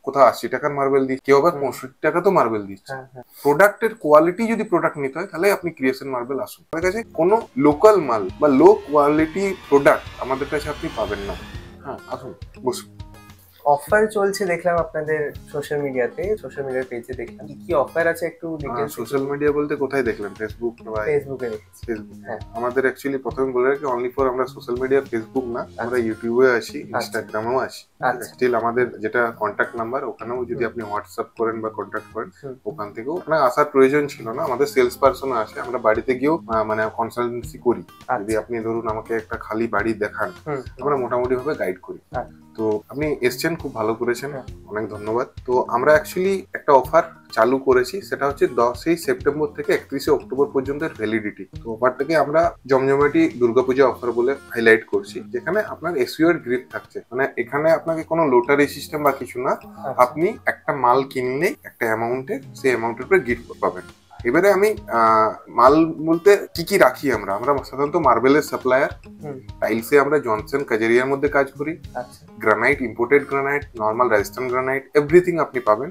কোথাও 80 টাকার মার্বেল দিচ্ছে, কেউ আবার 65 টাকা তো মার্বেল দিচ্ছে। প্রোডাক্টের কোয়ালিটি যদি প্রোডাক্ট নিতে হয় তাহলে আপনি ক্রিয়েশন মার্বেল আসুন। আমাদের কাছে কোনো লোকাল মাল বা লো কোয়ালিটি প্রোডাক্ট আমাদের কাছে আপনি পাবেন না। হ্যাঁ, আসুন বসুন। অফার চলছে দেখলাম আপনাদের সোশ্যাল মিডিয়ার পেজে দেখলাম, কি অফার আছে একটু ডিটেইলস? সোশ্যাল মিডিয়া বলতে কোথায় দেখলেন? ফেসবুক বা ফেসবুকে দেখেছি। ফেসবুক, আমাদের অ্যাকচুয়ালি প্রথমে বলে রাখি অনলি ফর আমরা সোশ্যাল মিডিয়া ফেসবুক না, আমরা ইউটিউবে আছি, ইনস্টাগ্রামেও আছি। স্টিল আমাদের যেটা কন্ট্যাক্ট নাম্বার, ওখানেও যদি আপনি হোয়াটসঅ্যাপ করেন বা কন্ট্যাক্ট করেন, ওখান থেকেও আপনার আসার প্রয়োজন ছিল না। আমাদের সেলস পার্সন আসে, আমরা বাড়িতে গিয়েও মানে কনসালটেন্সি করি। যদি আপনি ধরুন আমাকে একটা খালি বাড়ি দেখান, আমরা মোটামুটি ভাবে গাইড করি। তো আপনি এসছেন, খুব ভালো করেছেন, অনেক ধন্যবাদ। তো আমরা অ্যাকচুয়ালি একটা অফার চালু করেছি, সেটা হচ্ছে 10ই সেপ্টেম্বর থেকে 31শে অক্টোবর পর্যন্ত ভ্যালিডিটি। তো অফারটাকে আমরা জমজমাটি দুর্গাপূজা অফার বলে হাইলাইট করছি, যেখানে আপনার এসইওর গ্রিপ থাকছে। মানে এখানে আপনাকে কোনো লোটারি সিস্টেম বা কিছু না, আপনি একটা মাল কিনলেই একটা অ্যামাউন্টের, সেই অ্যামাউন্টের উপরে গিফট পাবেন। এবারে আমি মাল বলতে কি কি রাখি, আমরা সাধারণত মার্বেলের সাপ্লায়ার, টাইলসে আমরা জনসন কাজেরিয়ার মধ্যে কাজ করি, granite, imported granite, normal Rajasthan granite, everything আপনি পাবেন।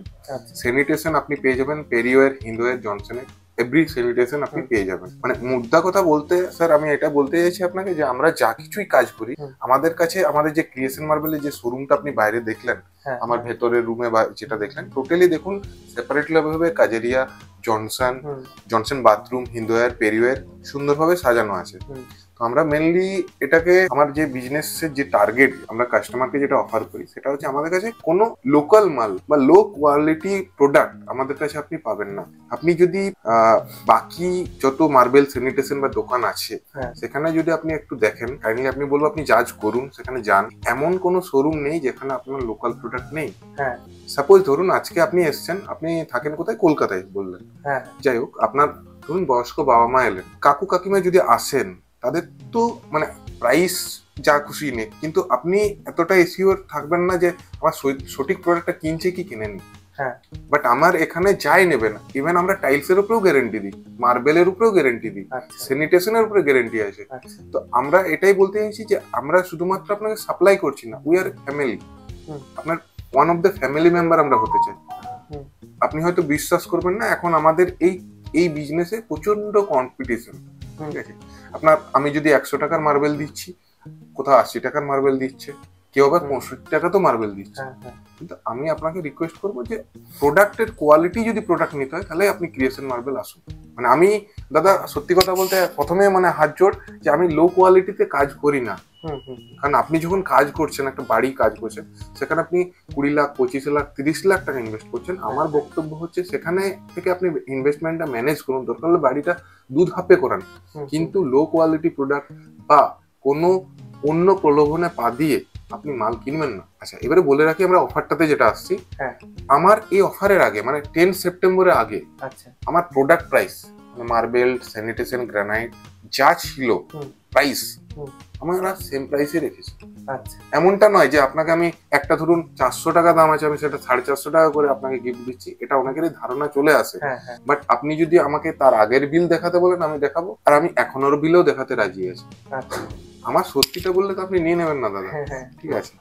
স্যানিটেশন আপনি পেয়ে যাবেন পেরিওয়ার, হিন্দুয়ার, জনসনের এভরি স্যানিটেশন আপনি পেয়ে যাবেন। মানে মুদ্রা কথা বলতে স্যার আমি এটা বলতে চাইছি আপনাকে যে আমরা যা কিছুই কাজ করি, আমাদের কাছে আমাদের যে ক্রিয়েশন মার্বেলের যে শোরুমটা আপনি বাইরে দেখলেন, আমার ভেতরের রুমে বা যেটা দেখলেন, টোটালি দেখুন সেপারেটলি ভাবে কাজেরিয়া, জনসন বাথরুম, হিন্দুয়ার, পেরিওয়ার সুন্দরভাবে সাজানো আছে। তো আমরা মেনলি এটাকে, আমার যে বিজনেসের যে টার্গেট, আমরা কাস্টমারকে যেটা অফার করি, সেটা হচ্ছে আমাদের কাছে কোনো লোকাল মাল বা লো কোয়ালিটি প্রোডাক্ট আমাদের কাছে আপনি পাবেন না। আপনি যদি বাকি যত মার্বেল স্যানিটেশন বা দোকান আছে সেখানে যদি আপনি একটু দেখেন, কাইন্ডলি আপনি বলবো আপনি জাজ করুন, সেখানে যান, এমন কোনো শোরুম নেই যেখানে আপনার লোকাল প্রোডাক্ট নেই। সাপোজ ধরুন আজকে আপনি এসছেন, আপনি থাকেন কোথায়? কলকাতায় বললেন, যাই হোক, আপনার ধরুন বয়স্ক বাবা মা এলেন, কাকু কাকিমা যদি আসেন, তাদের তো মানে প্রাইস যা খুশি নেই, কিন্তু আপনি এতটা এসিওর থাকবেন না যে আমার সঠিক প্রোডাক্টটা কিনছে কি কিনেনি। বাট আমার এখানে যাই নেবে না, ইভেন আমরা টাইলসের উপরেও গ্যারেন্টি দিই, মার্বেলের উপরেও গ্যারেন্টি দিই, স্যানিটেশনের উপরে গ্যারেন্টি আছে। তো আমরা এটাই বলতে চাইছি যে আমরা শুধুমাত্র আপনাকে সাপ্লাই করছি না, উই আর ফ্যামিলি, আপনার one of the family member আমরা হতে চাই। আপনি হয়তো বিশ্বাস করবেন না, এখন আমাদের এই বিজনেসে প্রচন্ড কম্পিটিশন, ঠিক আছে? আমি যদি 100 টাকার মার্বেল দিচ্ছি, কোথাও 80 টাকার মার্বেল দিচ্ছে, কেউ আবার 65 টাকা তো মার্বেল দিচ্ছে। কিন্তু আমি আপনাকে রিকোয়েস্ট করবো যে প্রোডাক্টের কোয়ালিটি যদি প্রোডাক্ট নিতে হয় তাহলে আপনি ক্রিয়েশন মার্বেল আসুন। মানে আমি দাদা সত্যি কথা বলতে প্রথমে মানে হাত জোড় যে আমি লো কোয়ালিটিতে কাজ করি না। কারণ আপনি যখন কাজ করছেন, একটা বাড়ি কাজ করছেন, সেখানে আপনি 20 লাখ, 25 লাখ, 30 লাখ টাকা ইনভেস্ট করছেন। আমার বক্তব্য হচ্ছে সেখানে থেকে আপনি ইনভেস্টমেন্টটা ম্যানেজ করুন, দরকার হলে বাড়িটা দুধ হাপে করান, কিন্তু লো কোয়ালিটি প্রোডাক্ট বা কোনো অন্য প্রলোভনে পা দিয়ে আপনি মাল কিনবেন না। আচ্ছা, এবারে বলে রাখি আমরা অফারটাতে যেটা আসছি, আমার এই অফারের আগে মানে 10 সেপ্টেম্বরের আগে আমার product price, marble, sanitation, granite যা ছিল প্রাইস আমরা সেম প্রাইসে রেখেছি। এমনটা নয় যে আপনাকে আমি একটা ধরুন 400 টাকা দাম আছে, আমি সেটা 450 টাকা করে আপনাকে গিফট দিচ্ছি, এটা অনেকেরই ধারণা চলে আসে। বাট আপনি যদি আমাকে তার আগের বিল দেখাতে বলেন আমি দেখাবো, আর আমি এখনের বিলও দেখাতে রাজি আছি। আমার সত্যিটা বললে তো আপনি নিয়ে নেবেন না দাদা, ঠিক আছে?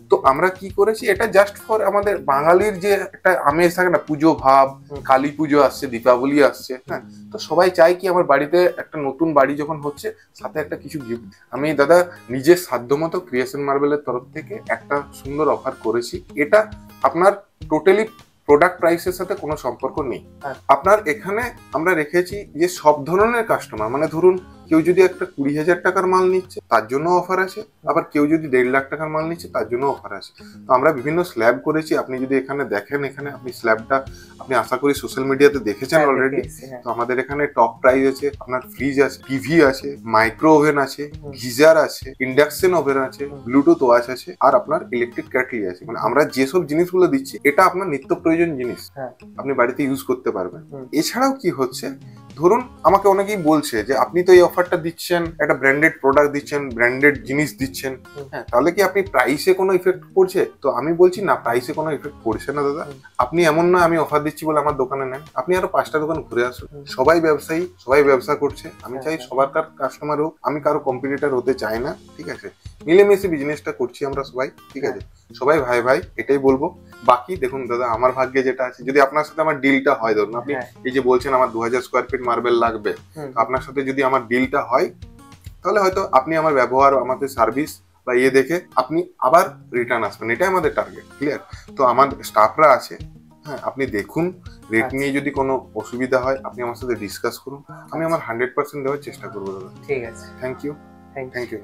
তো আমরা কি করেছি, এটা জাস্ট ফর আমাদের বাঙালির যে একটা আমেজ থাকে না, পুজো ভাব, কালী পুজো আসছে, দীপাবলি আসছে, হ্যাঁ, তো সবাই চাই কি আমার বাড়িতে একটা নতুন বাড়ি যখন হচ্ছে সাথে একটা কিছু গিফট। আমি দাদা নিজের সাধ্যমতো ক্রিয়েশন মার্বেলের তরফ থেকে একটা সুন্দর অফার করেছি। এটা আপনার টোটালি প্রোডাক্ট প্রাইসের সাথে কোনো সম্পর্ক নেই। আপনার এখানে আমরা রেখেছি যে সব ধরনের কাস্টমার, মানে ধরুন কেউ যদি একটা 20,000 টাকার মাল নিচ্ছে তার জন্য অফার আছে, আবার কেউ যদি 1.5 লাখ টাকার মাল নিচ্ছে তার জন্য অফার আছে। তো আমরা বিভিন্ন স্ল্যাব করেছি, আপনি যদি এখানে দেখেন, এখানে আপনি স্ল্যাবটা আপনি আশা করি সোশ্যাল মিডিয়াতে দেখেছেন অলরেডি। তো আমাদের এখানে টপ প্রাইস আছে, আপনার ফ্রিজ আছে, টিভি আছে, মাইক্রো ওভেন আছে, গিজার আছে, ইন্ডাকশন ওভেন আছে, ব্লুটুথ ওয়াচ আছে, আর আপনার ইলেকট্রিক ক্যাটলি আছে। মানে আমরা যেসব জিনিসগুলো দিচ্ছি এটা আপনার নিত্য প্রয়োজন জিনিস, আপনি বাড়িতে ইউজ করতে পারবেন। এছাড়াও কি হচ্ছে, ধরুন আমাকে অনেকেই বলছে যে আপনি তো এই অফারটা দিচ্ছেন, একটা ব্র্যান্ডেড প্রোডাক্ট দিচ্ছেন, ব্র্যান্ডেড জিনিস দিচ্ছেন, হ্যাঁ, তাহলে কি আপনি প্রাইসে কোনো ইফেক্ট পড়ছে? তো আমি বলছি না, প্রাইসে কোনো ইফেক্ট পড়ছে না দাদা। আপনি এমন না আমি অফার দিচ্ছি বলে আমার দোকানে নেন, আপনি আরো 5টা দোকান ঘুরে আসুন। সবাই ব্যবসায়ী, সবাই ব্যবসা করছে, আমি চাই সবার কাস্টমার হোক, আমি কারো কম্পিটিটর হতে চাই না, ঠিক আছে? মিলেমিশে বিজনেসটা করছি আমরা সবাই, ঠিক আছে? সবাই ভাই ভাই, এটাই বলবো। বাকি দেখুন দাদা, আমার ভাগ্যে যেটা আছে, যদি আপনার সাথে আমার ডিলটা হয়, ধরুন আপনি এই যে বলছেন আমার 2000 স্কোয়ার ফিট মার্বেল লাগবে, আপনার সাথে যদি আমার ডিলটা হয়, তাহলে হয়তো আপনি আমার ব্যবহার, আমাদের সার্ভিস বা দেখে আপনি আবার রিটার্ন আসবেন, এটাই আমাদের টার্গেট। ক্লিয়ার? তো আমার স্টাফরা আছে, হ্যাঁ, আপনি দেখুন, রেট নিয়ে যদি কোনো অসুবিধা হয় আপনি আমার সাথে ডিসকাস করুন, আমি আমার 100% দেওয়ার চেষ্টা করবো দাদা। ঠিক আছে, থ্যাংক ইউ। Thank you.